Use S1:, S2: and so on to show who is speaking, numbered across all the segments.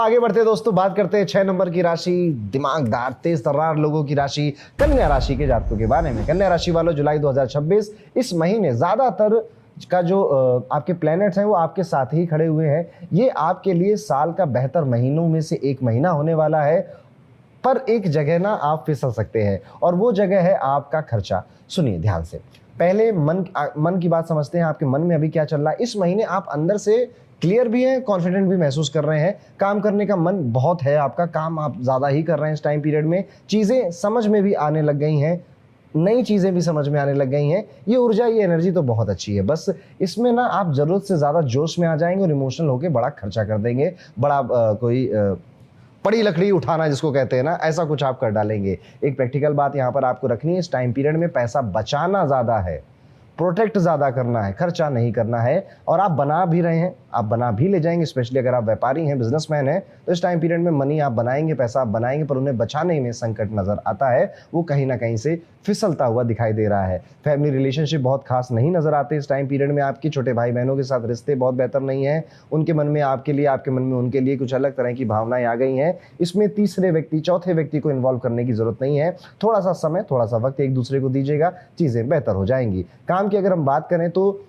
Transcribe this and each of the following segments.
S1: आगे बढ़ते दोस्तों, बात करते हैं 6 नंबर की राशि, दिमागदार तेज तर्रार लोगों की राशि कन्या राशि के जातकों के बारे में। कन्या राशि वालों, जुलाई 2026 इस महीने ज्यादातर का जो आपके प्लैनेट्स हैं वो आपके साथ ही खड़े हुए हैं। ये आपके लिए साल का बेहतर महीनों में से एक महीना होने वाला है। पर एक जगह ना आप फिसल सकते हैं और वो जगह है आपका खर्चा। सुनिए ध्यान से, पहले मन की बात समझते हैं। आपके मन में अभी क्या चल रहा है? इस महीने आप अंदर से क्लियर भी हैं, कॉन्फिडेंट भी महसूस कर रहे हैं, काम करने का मन बहुत है, आपका काम आप ज़्यादा ही कर रहे हैं इस टाइम पीरियड में, चीज़ें समझ में भी आने लग गई हैं, नई चीज़ें भी समझ में आने लग गई हैं। ये ऊर्जा, ये एनर्जी तो बहुत अच्छी है। बस इसमें ना आप ज़रूरत से ज़्यादा जोश में आ जाएंगे और इमोशनल होकर बड़ा खर्चा कर देंगे। बड़ा बड़ी लकड़ी उठाना जिसको कहते हैं ना, ऐसा कुछ आप कर डालेंगे। एक प्रैक्टिकल बात यहाँ पर आपको रखनी है, इस टाइम पीरियड में पैसा बचाना ज़्यादा है, प्रोटेक्ट ज़्यादा करना है, खर्चा नहीं करना है। और आप बना भी रहे हैं, आप बना भी ले जाएंगे, स्पेशली अगर आप व्यापारी हैं, बिजनेसमैन हैं, तो इस टाइम पीरियड में मनी आप बनाएंगे, पैसा आप बनाएंगे, पर उन्हें बचाने में संकट नजर आता है। वो कहीं ना कहीं से फिसलता हुआ दिखाई दे रहा है। फैमिली रिलेशनशिप बहुत खास नहीं नजर आते इस टाइम पीरियड में। आपके छोटे भाई बहनों के साथ रिश्ते बहुत बेहतर नहीं है। उनके मन में आपके लिए, आपके मन में उनके लिए कुछ अलग तरह की भावनाएं आ गई हैं। इसमें तीसरे व्यक्ति, चौथे व्यक्ति को इन्वॉल्व करने की जरूरत नहीं है। थोड़ा सा समय, थोड़ा सा वक्त एक दूसरे को दीजिएगा, चीजें बेहतर हो जाएंगी। काम की अगर हम बात करें तो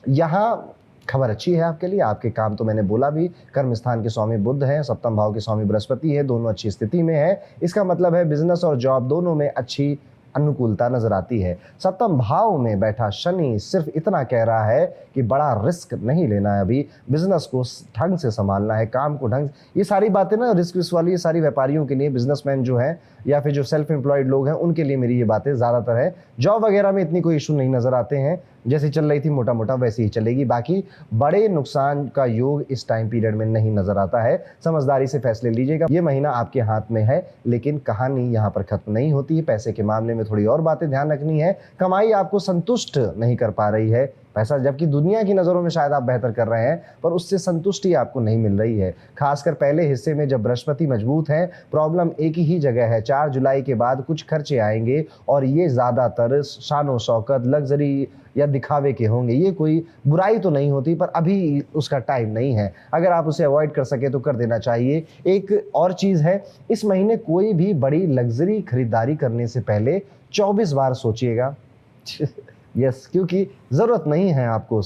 S1: यहाँ खबर अच्छी है आपके लिए। आपके काम तो मैंने बोला भी, कर्म स्थान के स्वामी बुध हैं, सप्तम भाव के स्वामी बृहस्पति है, दोनों अच्छी स्थिति में है। इसका मतलब है बिजनेस और जॉब दोनों में अच्छी अनुकूलता नजर आती है। सप्तम भाव में बैठा शनि सिर्फ इतना कह रहा है कि बड़ा रिस्क नहीं लेना है, अभी बिजनेस को ढंग से संभालना है, काम को ढंग। ये सारी बातें ना रिस्क वाली, ये सारी व्यापारियों के लिए, बिजनेसमैन जो है या फिर जो सेल्फ एम्प्लॉयड लोग हैं उनके लिए मेरी ये बातें ज्यादातर है। जॉब वगैरह में इतनी कोई इशू नहीं नजर आते हैं, जैसी चल रही थी मोटा मोटा वैसी ही चलेगी। बाकी बड़े नुकसान का योग इस टाइम पीरियड में नहीं नजर आता है। समझदारी से फैसले लीजिएगा। ये महीना आपके हाथ में है, लेकिन कहानी यहाँ पर खत्म नहीं होती है। पैसे के मामले में थोड़ी और बातें ध्यान रखनी है। कमाई आपको संतुष्ट नहीं कर पा रही है, पैसा, जबकि दुनिया की नज़रों में शायद आप बेहतर कर रहे हैं, पर उससे संतुष्टि आपको नहीं मिल रही है। खासकर पहले हिस्से में जब बृहस्पति मजबूत है, प्रॉब्लम एक ही जगह है। 4 जुलाई के बाद कुछ खर्चे आएंगे और ये ज़्यादातर शानो शौकत, लग्जरी या दिखावे के होंगे। ये कोई बुराई तो नहीं होती, पर अभी उसका टाइम नहीं है। अगर आप उसे अवॉइड कर सके तो कर देना चाहिए। एक और चीज़ है, इस महीने कोई भी बड़ी लग्जरी खरीदारी करने से पहले 24 बार सोचिएगा। यस, क्योंकि जरूरत नहीं है आपको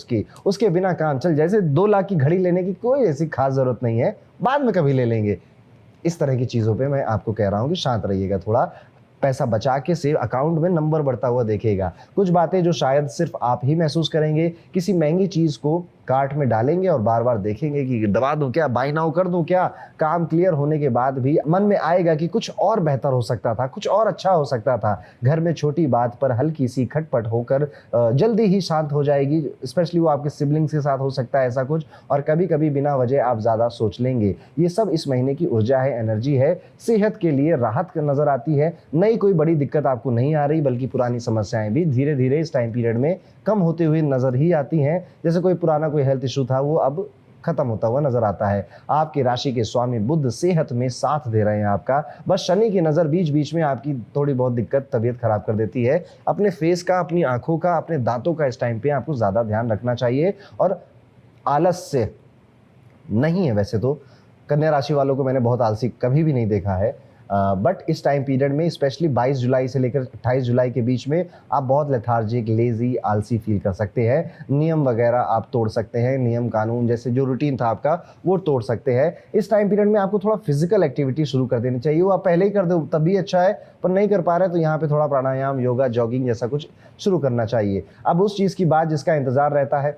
S1: उसके बिना काम चल। जैसे 2 लाख की घड़ी लेने की कोई ऐसी खास जरूरत नहीं है, बाद में कभी ले लेंगे। इस तरह की चीजों पे मैं आपको कह रहा हूं कि शांत रहिएगा, थोड़ा पैसा बचा के सेव अकाउंट में नंबर बढ़ता हुआ देखेगा। कुछ बातें जो शायद सिर्फ आप ही महसूस करेंगे, किसी महंगी चीज को कार्ट में डालेंगे और बार बार देखेंगे कि दबा दूं क्या, बाय नाउ कर दूं क्या। काम क्लियर होने के बाद भी मन में आएगा कि कुछ और बेहतर हो सकता था, कुछ और अच्छा हो सकता था। घर में छोटी बात पर हल्की सी खटपट होकर जल्दी ही शांत हो जाएगी। स्पेशली वो आपके सिबलिंग्स के साथ हो सकता है ऐसा कुछ, और कभी कभी बिना वजह आप ज्यादा सोच लेंगे। ये सब इस महीने की ऊर्जा है, एनर्जी है। सेहत के लिए राहत नजर आती है। नई कोई बड़ी दिक्कत आपको नहीं आ रही, बल्कि पुरानी समस्याएं भी धीरे धीरे इस टाइम पीरियड में कम होते हुए नजर ही आती हैं। जैसे कोई पुराना कोई हेल्थ इशू था, वो अब खत्म होता हुआ नजर आता है। आपकी राशि के स्वामी बुध सेहत में साथ दे रहे हैं आपका। बस शनि की नजर बीच बीच में आपकी थोड़ी बहुत दिक्कत, तबीयत खराब कर देती है। अपने फेस का, अपनी आंखों का, अपने दांतों का इस टाइम पे आपको ज्यादा ध्यान रखना चाहिए। और आलस से नहीं है, वैसे तो कन्या राशि वालों को मैंने बहुत आलसी कभी भी नहीं देखा है, बट इस टाइम पीरियड में स्पेशली 22 जुलाई से लेकर 28 जुलाई के बीच में आप बहुत लेथार्जिक, लेजी, आलसी फील कर सकते हैं। नियम वगैरह आप तोड़ सकते हैं, नियम कानून जैसे जो रूटीन था आपका वो तोड़ सकते हैं। इस टाइम पीरियड में आपको थोड़ा फिजिकल एक्टिविटी शुरू कर देनी चाहिए। वो आप पहले ही कर दो तब भी अच्छा है, पर नहीं कर पा रहे तो यहाँ पे थोड़ा प्राणायाम, योगा, जॉगिंग जैसा कुछ शुरू करना चाहिए। अब उस चीज़ की बात जिसका इंतजार रहता है,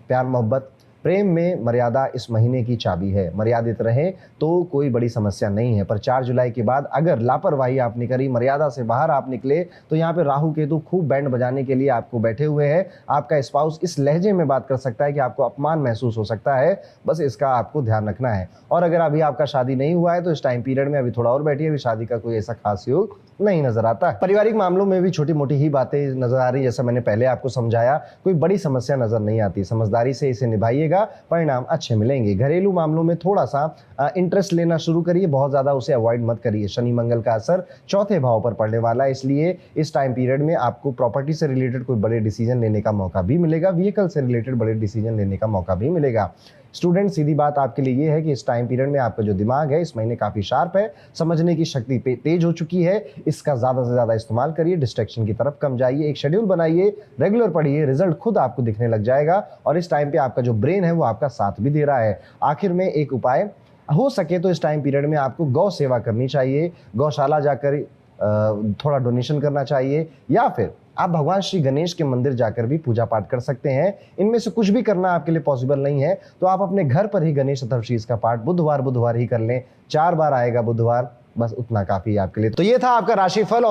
S1: प्यार मोहब्बत, प्रेम में मर्यादा इस महीने की चाबी है। मर्यादित रहें तो कोई बड़ी समस्या नहीं है, पर 4 जुलाई के बाद अगर लापरवाही आपने करी, मर्यादा से बाहर आप निकले, तो यहाँ पे राहु केतु खूब बैंड बजाने के लिए आपको बैठे हुए हैं। आपका स्पाउस इस लहजे में बात कर सकता है कि आपको अपमान महसूस हो सकता है। बस इसका आपको ध्यान रखना है। और अगर अभी आपका शादी नहीं हुआ है तो इस टाइम पीरियड में अभी थोड़ा और बैठिए, अभी शादी का कोई ऐसा खास योग नहीं नजर आता है। पारिवारिक मामलों में भी छोटी मोटी ही बातें नजर आ रही, जैसा मैंने पहले आपको समझाया। कोई बड़ी समस्या नजर नहीं आती, समझदारी से इसे निभाइएगा, परिणाम अच्छे मिलेंगे। घरेलू मामलों में थोड़ा सा इंटरेस्ट लेना शुरू करिए, बहुत ज्यादा उसे अवॉइड मत करिए। शनि मंगल का असर चौथे भाव पर पड़ने वाला है, इसलिए इस टाइम पीरियड में आपको प्रॉपर्टी से रिलेटेड कोई बड़े डिसीजन लेने का मौका भी मिलेगा, व्हीकल से रिलेटेड बड़े डिसीजन लेने का मौका भी मिलेगा। स्टूडेंट, सीधी बात आपके लिए ये है कि इस टाइम पीरियड में आपका जो दिमाग है इस महीने काफ़ी शार्प है, समझने की शक्ति तेज हो चुकी है। इसका ज़्यादा से ज़्यादा इस्तेमाल करिए, डिस्ट्रैक्शन की तरफ कम जाइए, एक शेड्यूल बनाइए, रेगुलर पढ़िए, रिजल्ट खुद आपको दिखने लग जाएगा। और इस टाइम पे आपका जो ब्रेन है वो आपका साथ भी दे रहा है। आखिर में एक उपाय, हो सके तो इस टाइम पीरियड में आपको गौ सेवा करनी चाहिए, गौशाला जाकर थोड़ा डोनेशन करना चाहिए, या फिर आप भगवान श्री गणेश के मंदिर जाकर भी पूजा पाठ कर सकते हैं। इनमें से कुछ भी करना आपके लिए पॉसिबल नहीं है तो आप अपने घर पर ही गणेश चतुर्थी का पाठ बुधवार बुधवार ही कर लें, 4 बार आएगा बुधवार, बस उतना काफी है आपके लिए। तो ये था आपका राशिफल।